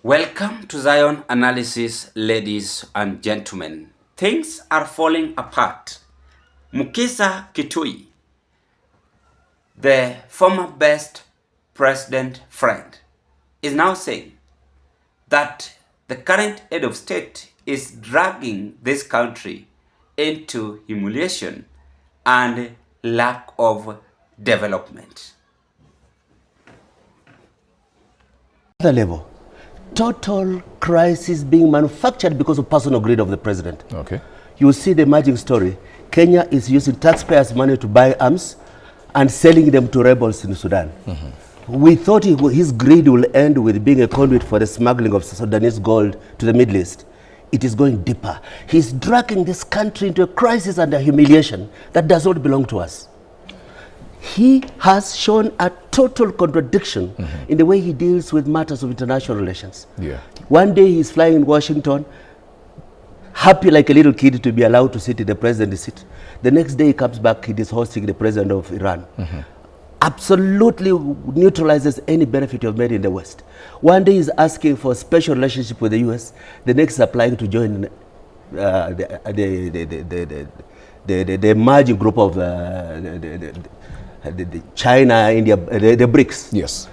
Welcome to Zion Analysis, ladies and gentlemen. Things are falling apart. Mukhisa Kituyi, the former best president friend, is now saying that the current head of state is dragging this country into humiliation and lack of development. Other level, total crisis being manufactured because of personal greed of the president. Okay. You will see the emerging story. Kenya is using taxpayers' money to buy arms and selling them to rebels in Sudan. We thought his greed will end with being a conduit for the smuggling of Sudanese gold to the Middle East. It is going deeper. He's dragging this country into a crisis and a humiliation that does not belong to us. He has shown a total contradiction in the way he deals with matters of international relations. Yeah. One day he's flying in Washington, happy like a little kid to be allowed to sit in the president's seat. The next day he comes back, he is hosting the president of Iran. Absolutely neutralizes any benefit you've made in the West. One day he's asking for a special relationship with the US. The next is applying to join the emerging group of China, India, the BRICS. Yes.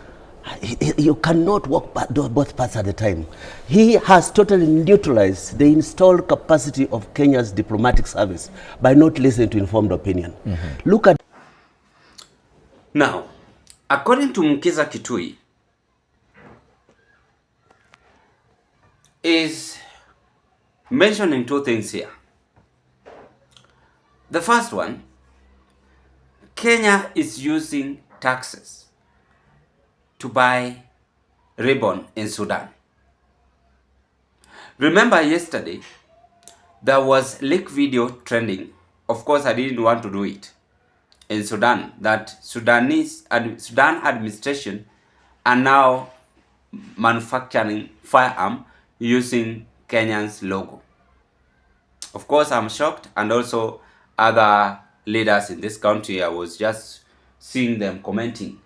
You cannot walk both paths at a time. He has totally neutralized the installed capacity of Kenya's diplomatic service by not listening to informed opinion. Look at. Now, according to Mukhisa Kituyi, is mentioning two things here. The first one, Kenya is using taxes to buy ribbon in Sudan. Remember yesterday, there was leak video trending. Of course, I didn't want to do it in Sudan, that Sudan administration are now manufacturing firearm using Kenyan's logo. Of course, I'm shocked, and also other leaders in this country, I was just seeing them commenting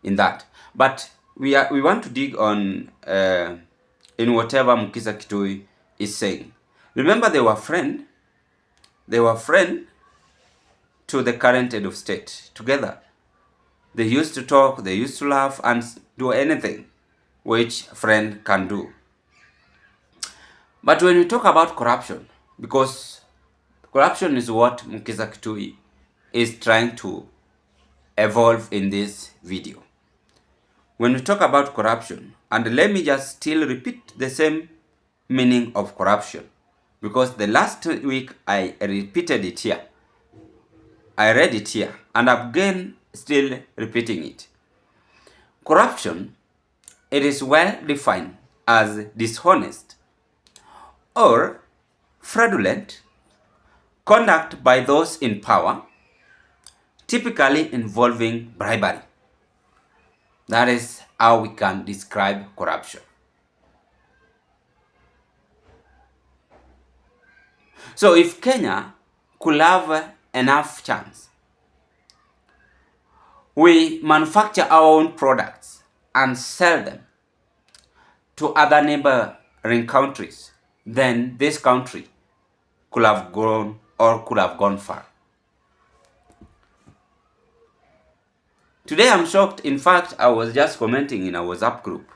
in that. But we want to dig on in whatever Mukhisa Kituyi is saying. Remember, they were friend to the current head of state together. They used to talk, they used to laugh and do anything which a friend can do. But when we talk about corruption, because corruption is what Mukhisa Kituyi is trying to evolve in this video. When we talk about corruption, and let me just still repeat the same meaning of corruption, because the last week I repeated it here. I read it here, and again still repeating it. Corruption, it is well defined as dishonest or fraudulent conduct by those in power, typically involving bribery. That is how we can describe corruption. So if Kenya could have enough chance, we manufacture our own products and sell them to other neighboring countries, then this country could have grown or could have gone far. Today I'm shocked. In fact, I was just commenting in a WhatsApp group,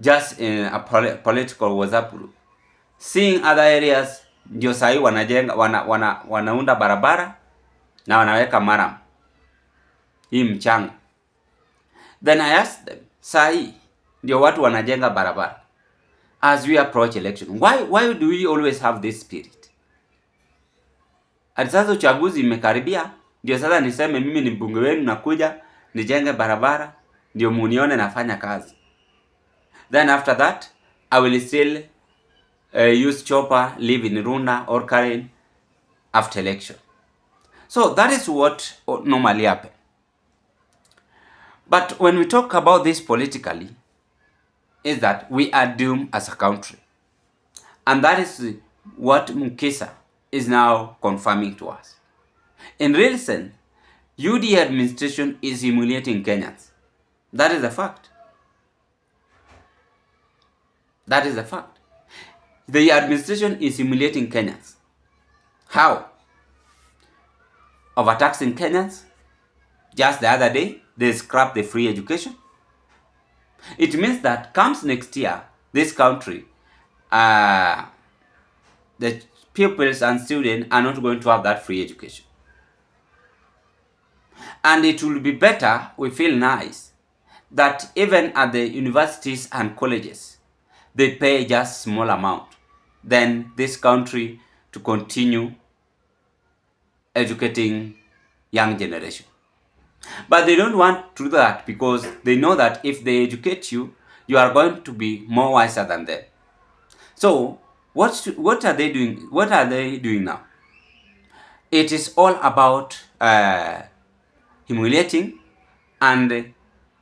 just in a political WhatsApp group, seeing other areas ndio sahi wanajenga wanaunda barabara na wanaweka maram hii mchanga. Then I asked them, sahi ndio watu wanajenga barabara as we approach election, why do we always have this spirit? Ati sasa uchaguzi imekaribia, ndio sasa niseme mimi ni mbunge wenu nakuja nijenge barabara ndio munione nafanya kazi. Then after that I will still use chopper, live in Runda or Karen after election. So that is what normally happens. But when we talk about this politically, is that we are doomed as a country. And that is what Mukhisa is now confirming to us. In real sense, UDA administration is humiliating Kenyans. That is a fact. That is the fact. The administration is humiliating Kenyans. How? Overtaxing Kenyans. Just the other day, they scrapped the free education. It means that comes next year, this country, the pupils and students are not going to have that free education. And it will be better, we feel nice, that even at the universities and colleges, they pay just small amount than this country to continue educating young generation. But they don't want to do that because they know that if they educate you, you are going to be more wiser than them. So what are they doing? What are they doing now? It is all about humiliating and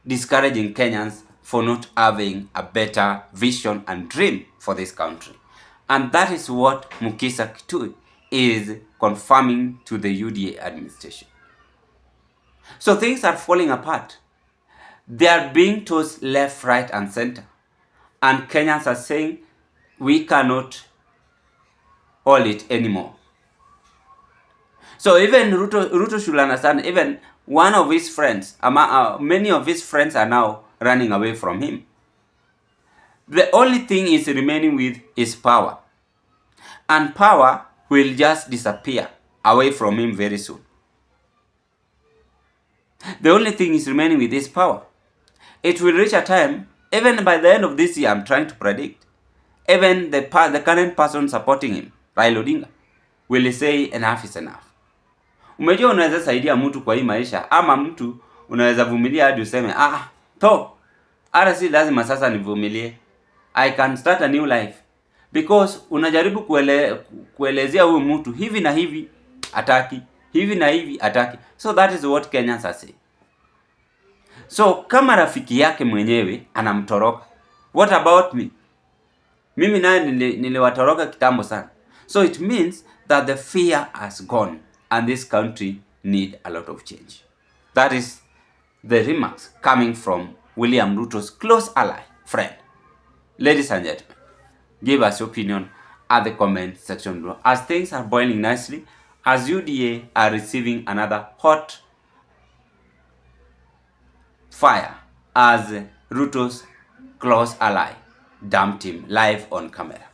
discouraging Kenyans for not having a better vision and dream for this country. And that is what Mukhisa Kituyi is confirming to the UDA administration. So things are falling apart. They are being tossed left, right, and center. And Kenyans are saying, we cannot hold it anymore. So even Ruto should understand, even one of his friends, many of his friends are now running away from him. The only thing is remaining with is power. And power will just disappear away from him very soon. The only thing is remaining with is power. It will reach a time, even by the end of this year, I'm trying to predict, even the current person supporting him, Raila Odinga, will say enough is enough. Umejua unaweza saidia mtu kwa hii maisha, ama mtu unaweza vumilia hadi useme, hata si lazima sasa nivumilie. I can start a new life. Because unajaribu kuelezea huyu mtu hivi na hivi ataki, hivi na hivi ataki. So that is what Kenyans are saying. So kama rafiki yake mwenyewe anamtoroka, what about me? Mimi naye niliwatoroka kitambo sana. So it means that the fear has gone and this country need a lot of change. That is the remarks coming from William Ruto's close ally, friend. Ladies and gentlemen, give us your opinion at the comment section below. As things are boiling nicely, as UDA are receiving another hot fire as Ruto's close ally dumped him live on camera.